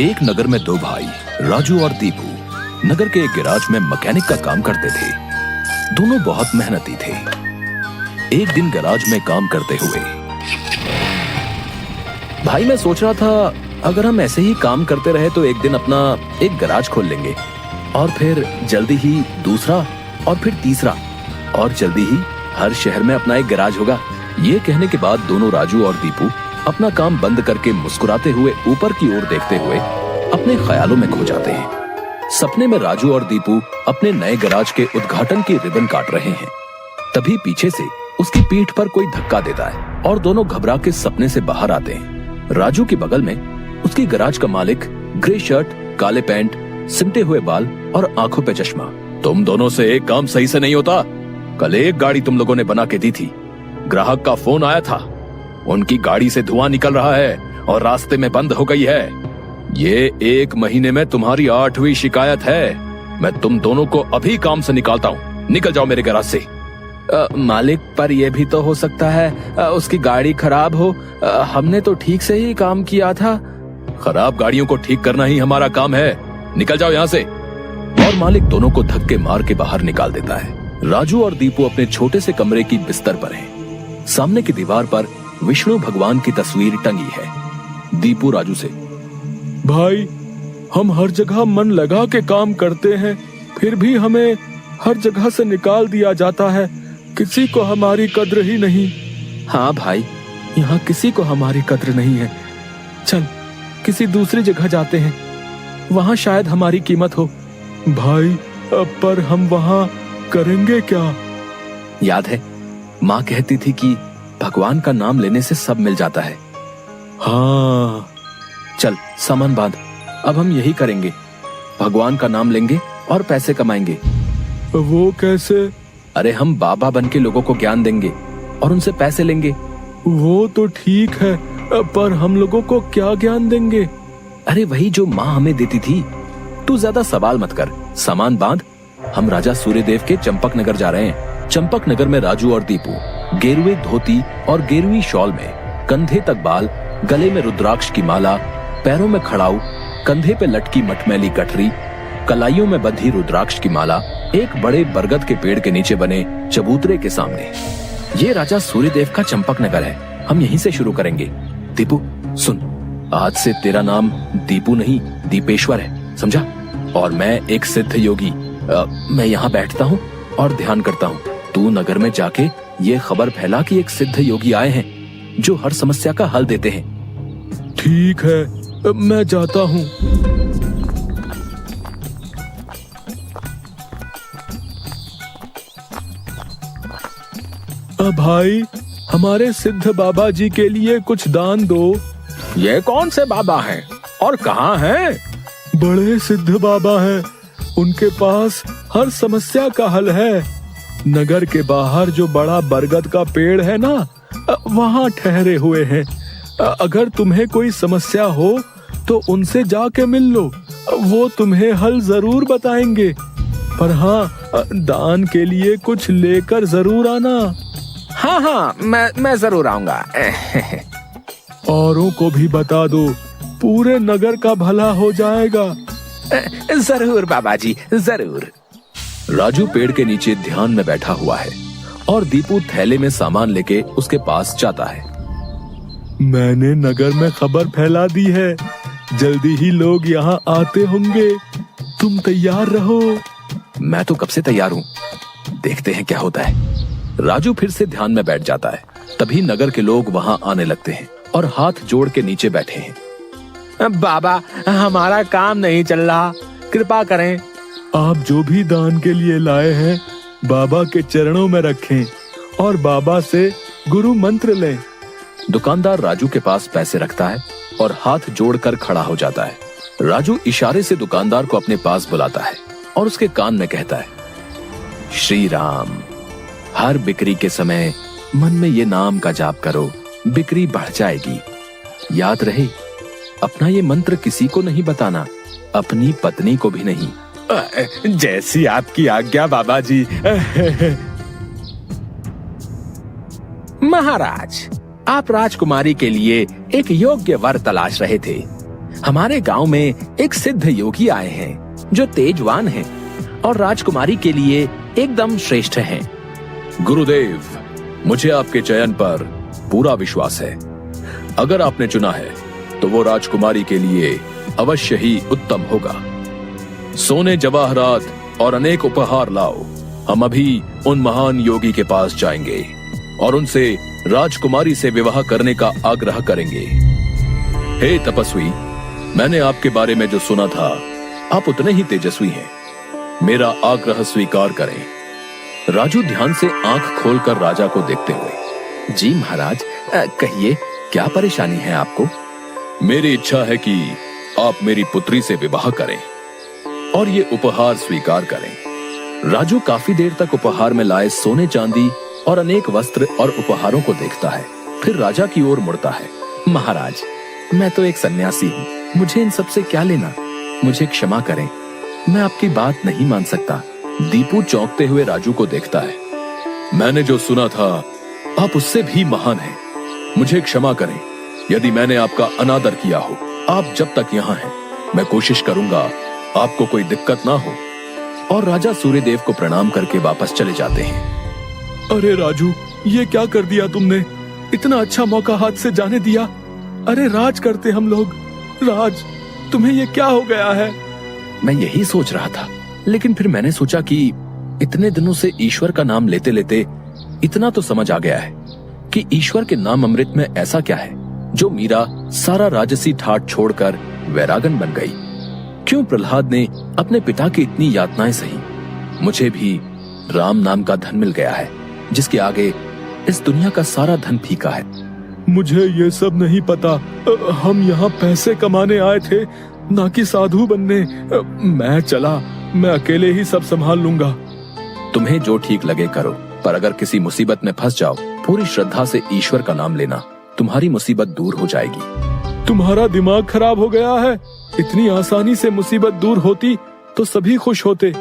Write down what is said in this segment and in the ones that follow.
एक नगर में दो भाई राजू और दीपू नगर के एक गैराज में मैकेनिक का काम करते थे। दोनों बहुत मेहनती थे। एक दिन गैराज में काम करते हुए, भाई मैं सोच रहा था अगर हम ऐसे ही काम करते रहे तो एक दिन अपना एक गैराज खोल लेंगे और फिर जल्दी ही दूसरा और फिर तीसरा और जल्दी ही हर शहर में अपना एक गैराज होगा। ये कहने के बाद दोनों राजू और दीपू अपना काम बंद करके मुस्कुराते हुए ऊपर की ओर देखते हुए अपने ख्यालों में खो जाते हैं। सपने में राजू और दीपू अपने नए गैराज के उद्घाटन की रिबन काट रहे हैं। तभी पीछे से उसकी पीठ पर कोई धक्का देता है और दोनों घबरा के सपने से बाहर आते हैं। राजू के बगल में उसकी गैराज का मालिक, ग्रे शर्ट, काले पैंट, सिमटे हुए बाल और आंखों पे चश्मा। तुम दोनों से एक काम सही से नहीं होता। कल एक गाड़ी तुम लोगों ने बना के दी थी, ग्राहक का फोन आया था, उनकी गाड़ी से धुआं निकल रहा है और रास्ते में बंद हो गई है। ये 1 महीने में तुम्हारी 8वीं शिकायत है। मैं तुम दोनों को अभी काम से निकालता हूँ। निकल जाओ मेरे गैराज से। मालिक, पर यह भी तो हो सकता है उसकी गाड़ी खराब हो। हमने तो ठीक से ही काम किया था। खराब गाड़ियों को ठीक करना ही हमारा काम है। निकल जाओ यहाँ से। और मालिक दोनों को धक्के मार के बाहर निकाल देता है। राजू और दीपू अपने छोटे से कमरे की बिस्तर पर हैं। सामने की दीवार पर विष्णु भगवान की तस्वीर टंगी है। दीपू राजू से, भाई हम हर जगह मन लगा के काम करते हैं, फिर भी हमें हर जगह से निकाल दिया जाता है। किसी को हमारी कद्र ही नहीं। हाँ भाई, यहाँ किसी को हमारी कद्र नहीं है। चल किसी दूसरी जगह जाते हैं, वहाँ शायद हमारी कीमत हो। भाई पर हम वहाँ करेंगे क्या? याद है माँ कहती थी कि भगवान का नाम लेने से सब मिल जाता है। हाँ चल सामान बांध, अब हम यही करेंगे। भगवान का नाम लेंगे और पैसे कमाएंगे। वो कैसे? अरे हम बाबा बन के लोगों को ज्ञान देंगे और उनसे पैसे लेंगे। वो तो ठीक है, पर हम लोगों को क्या ज्ञान देंगे? अरे वही जो माँ हमें देती थी। तू ज्यादा सवाल मत कर, सामान बांध। हम राजा सूर्यदेव के चंपक नगर जा रहे हैं। चंपक नगर में राजू और दीपू गेरुए धोती और गेरुई शॉल में, कंधे तक बाल, गले में रुद्राक्ष की माला, पैरों में खड़ाऊ, कंधे पे लटकी मटमैली गठरी, कलाइयों में बंधी रुद्राक्ष की माला, एक बड़े बरगद के पेड़ के नीचे बने चबूतरे के सामने। ये राजा सूर्यदेव का चंपक नगर है। हम यहीं से शुरू करेंगे। दीपू सुन, आज से तेरा नाम दीपू नहीं दीपेश्वर है, समझा? और मैं एक सिद्ध योगी। मैं यहाँ बैठता हूँ और ध्यान करता हूँ। तू नगर में जाके ये खबर फैला कि एक सिद्ध योगी आए हैं जो हर समस्या का हल देते हैं। ठीक है, मैं जाता हूँ। भाई हमारे सिद्ध बाबा जी के लिए कुछ दान दो। ये कौन से बाबा हैं और कहाँ हैं? बड़े सिद्ध बाबा हैं, उनके पास हर समस्या का हल है। नगर के बाहर जो बड़ा बरगद का पेड़ है ना, वहाँ ठहरे हुए हैं। अगर तुम्हें कोई समस्या हो तो उनसे जाके मिल लो, वो तुम्हें हल जरूर बताएंगे। पर हाँ, दान के लिए कुछ लेकर जरूर आना। हाँ, मैं जरूर आऊंगा। औरों को भी बता दो, पूरे नगर का भला हो जाएगा। जरूर बाबा जी, जरूर। राजू पेड़ के नीचे ध्यान में बैठा हुआ है और दीपू थैले में सामान लेके उसके पास जाता है। मैंने नगर में खबर फैला दी है, जल्दी ही लोग यहाँ आते होंगे। तुम तैयार रहो। मैं तो कब से तैयार हूँ, देखते हैं क्या होता है। राजू फिर से ध्यान में बैठ जाता है। तभी नगर के लोग वहाँ आने लगते हैं और हाथ जोड़ के नीचे बैठे हैं। बाबा, हमारा काम नहीं चल रहा, कृपा करें। आप जो भी दान के लिए लाए हैं बाबा के चरणों में रखें और बाबा से गुरु मंत्र लें। दुकानदार राजू के पास पैसे रखता है और हाथ जोड़कर खड़ा हो जाता है। राजू इशारे से दुकानदार को अपने पास बुलाता है और उसके कान में कहता है, श्री राम। हर बिक्री के समय मन में ये नाम का जाप करो, बिक्री बढ़ जाएगी। याद रहे, अपना ये मंत्र किसी को नहीं बताना, अपनी पत्नी को भी नहीं। जैसी आपकी आज्ञा बाबा जी। महाराज, आप राजकुमारी के लिए एक योग्य वर तलाश रहे थे। हमारे गांव में एक सिद्ध योगी आए हैं जो तेजवान हैं और राजकुमारी के लिए एकदम श्रेष्ठ हैं। गुरुदेव, मुझे आपके चयन पर पूरा विश्वास है। अगर आपने चुना है तो वो राजकुमारी के लिए अवश्य ही उत्तम होगा। सोने जवाहरात और अनेक उपहार लाओ। हम अभी उन महान योगी के पास जाएंगे और उनसे राजकुमारी से विवाह करने का आग्रह करेंगे। हे तपस्वी, मैंने आपके बारे में जो सुना था, आप उतने ही तेजस्वी हैं। मेरा आग्रह स्वीकार करें। राजू ध्यान से आंख खोलकर राजा को देखते हुए, जी महाराज, कहिए क्या परेशानी है आपको? मेरी इच्छा है कि आप मेरी पुत्री से विवाह करें और ये उपहार स्वीकार करें। राजू काफी देर तक उपहार में लाए सोने चांदी और अनेक वस्त्र और उपहारों को देखता है, फिर राजा की ओर मुड़ता है। महाराज, मैं तो एक सन्यासी हूँ, मुझे इन सब से क्या लेना? मुझे क्षमा करें, मैं आपकी बात नहीं मान सकता। दीपू चौंकते हुए राजू को देखता है। मैंने जो सुना था, आप उससे भी महान हैं। मुझे क्षमा करें यदि मैंने आपका अनादर किया हो। आप जब तक यहाँ हैं, मैं कोशिश करूंगा आपको कोई दिक्कत ना हो। और राजा सूर्यदेव को प्रणाम करके वापस चले जाते हैं। अरे राजू, ये क्या कर दिया तुमने? इतना अच्छा मौका हाथ से जाने दिया। अरे राज करते हम लोग। राज, तुम्हें ये क्या हो गया है? मैं यही सोच रहा था, लेकिन फिर मैंने सोचा कि इतने दिनों से ईश्वर का नाम लेते लेते इतना तो समझ आ गया है कि ईश्वर के नाम अमृत में ऐसा क्या है जो मीरा सारा राजसी ठाट छोड़कर वैरागन बन गई। क्यों प्रहलाद ने अपने पिता की इतनी यातनाएं सही? मुझे भी राम नाम का धन मिल गया है जिसके आगे इस दुनिया का सारा धन फीका है। मुझे ये सब नहीं पता। हम यहाँ पैसे कमाने आए थे, ना कि साधु बनने। मैं चला, मैं अकेले ही सब संभाल लूंगा। तुम्हें जो ठीक लगे करो, पर अगर किसी मुसीबत में फंस जाओ, पूरी श्रद्धा से ईश्वर का नाम लेना, तुम्हारी मुसीबत दूर हो जाएगी। तुम्हारा दिमाग खराब हो गया है? इतनी आसानी से मुसीबत दूर होती तो सभी खुश होते।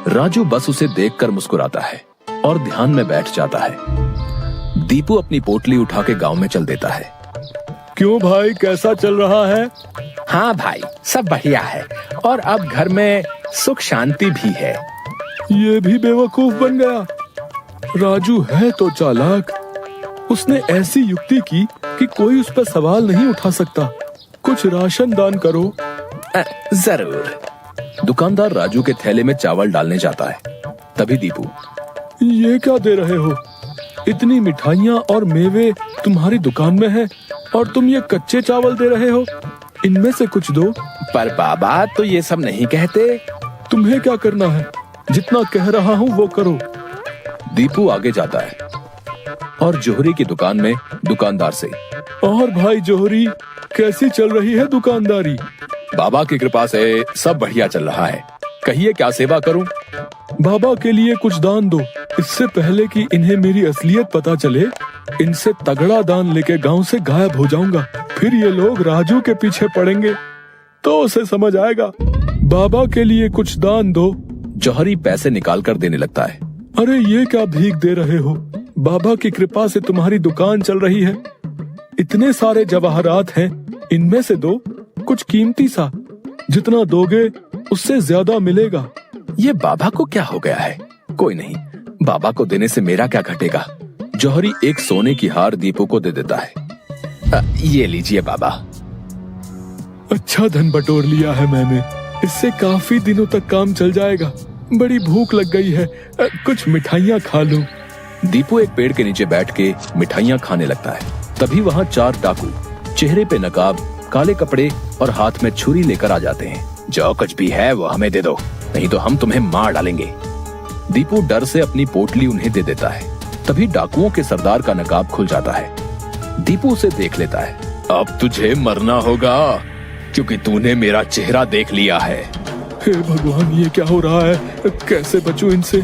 राजू बस उसे देखकर मुस्कुराता है और ध्यान में बैठ जाता है। दीपू अपनी पोटली उठा के गांव में चल देता है। क्यों भाई, कैसा चल रहा है? हाँ भाई, सब बढ़िया है और अब घर में सुख शांति भी है। ये भी बेवकूफ बन गया। राजू है तो चालाक। उसने ऐसी युक्ति की कि कोई उस पर सवाल नहीं उठा सकता। कुछ राशन दान करो। जरूर। दुकानदार राजू के थैले में चावल डालने जाता है। तभी दीपू, ये क्या दे रहे हो? इतनी मिठाइयाँ और मेवे तुम्हारी दुकान में है और तुम ये कच्चे चावल दे रहे हो। इनमें से कुछ दो। पर बाबा तो ये सब नहीं कहते। तुम्हें क्या करना है? जितना कह रहा हूँ वो करो। दीपू आगे जाता है और जोहरी की दुकान में दुकानदार से, और भाई जोहरी, कैसी चल रही है दुकानदारी? बाबा की कृपा से सब बढ़िया चल रहा है। कहिए क्या सेवा करूं? बाबा के लिए कुछ दान दो। इससे पहले कि इन्हें मेरी असलियत पता चले, इनसे तगड़ा दान लेके गांव से गायब हो जाऊंगा। फिर ये लोग राजू के पीछे पड़ेंगे तो उसे समझ आएगा। बाबा के लिए कुछ दान दो। जौहरी पैसे निकाल कर देने लगता है। अरे ये क्या भीख दे रहे हो? बाबा की कृपा से तुम्हारी दुकान चल रही है। इतने सारे जवाहरात हैं, इनमें से दो, कुछ कीमती सा। जितना दोगे उससे ज्यादा मिलेगा। ये बाबा को क्या हो गया है? कोई नहीं, बाबा को देने से मेरा क्या घटेगा। जौहरी एक सोने की हार दीपू को दे देता है। ये लीजिए बाबा। अच्छा धन बटोर लिया है मैंने। इससे काफी दिनों तक काम चल जाएगा। बड़ी भूख लग गई है, कुछ मिठाइयाँ खा लूं। दीपू एक पेड़ के नीचे बैठ के मिठाइयाँ खाने लगता है। तभी वहाँ 4 डाकू, चेहरे पे नकाब, काले कपड़े और हाथ में छुरी लेकर आ जाते हैं। जो कुछ भी है वो हमें दे दो, नहीं तो हम तुम्हें मार डालेंगे। दीपू डर से अपनी पोटली उन्हें दे देता है। तभी डाकुओं के सरदार का नकाब खुल जाता है। दीपू उसे देख लेता है। अब तुझे मरना होगा क्योंकि तूने मेरा चेहरा देख लिया है। हे भगवान, ये क्या हो रहा है? कैसे बचूं इनसे?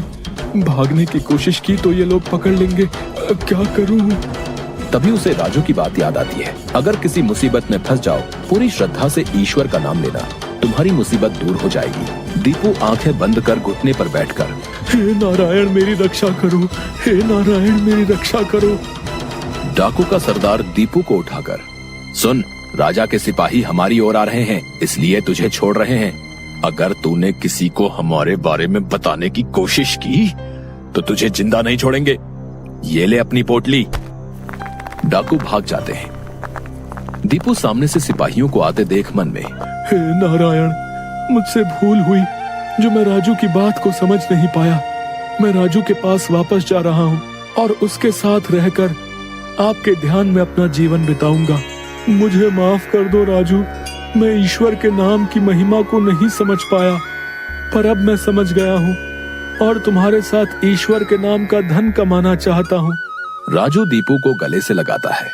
भागने की कोशिश की तो ये लोग पकड़ लेंगे। क्या करूं? तभी उसे राजू की बात याद आती है। अगर किसी मुसीबत में फंस जाओ, पूरी श्रद्धा से ईश्वर का नाम लेना, तुम्हारी मुसीबत दूर हो जाएगी। दीपू आंखें बंद कर घुटने पर बैठकर, हे नारायण मेरी रक्षा करो, हे नारायण मेरी रक्षा करो। डाकू का सरदार दीपू को उठाकर, सुन, राजा के सिपाही हमारी ओर आ रहे हैं, इसलिए तुझे छोड़ रहे हैं। अगर तूने किसी को हमारे बारे में बताने की कोशिश की तो तुझे जिंदा नहीं छोड़ेंगे। ये ले अपनी पोटली। डाकू भाग जाते हैं। दीपू सामने से सिपाहियों को आते देख मन में, हे नारायण, मुझसे भूल हुई जो मैं राजू की बात को समझ नहीं पाया। मैं राजू के पास वापस जा रहा हूँ और उसके साथ रहकर आपके ध्यान में अपना जीवन बिताऊंगा। मुझे माफ कर दो राजू, मैं ईश्वर के नाम की महिमा को नहीं समझ पाया, पर अब मैं समझ गया हूँ और तुम्हारे साथ ईश्वर के नाम का धन कमाना चाहता हूँ। राजू दीपू को गले से लगाता है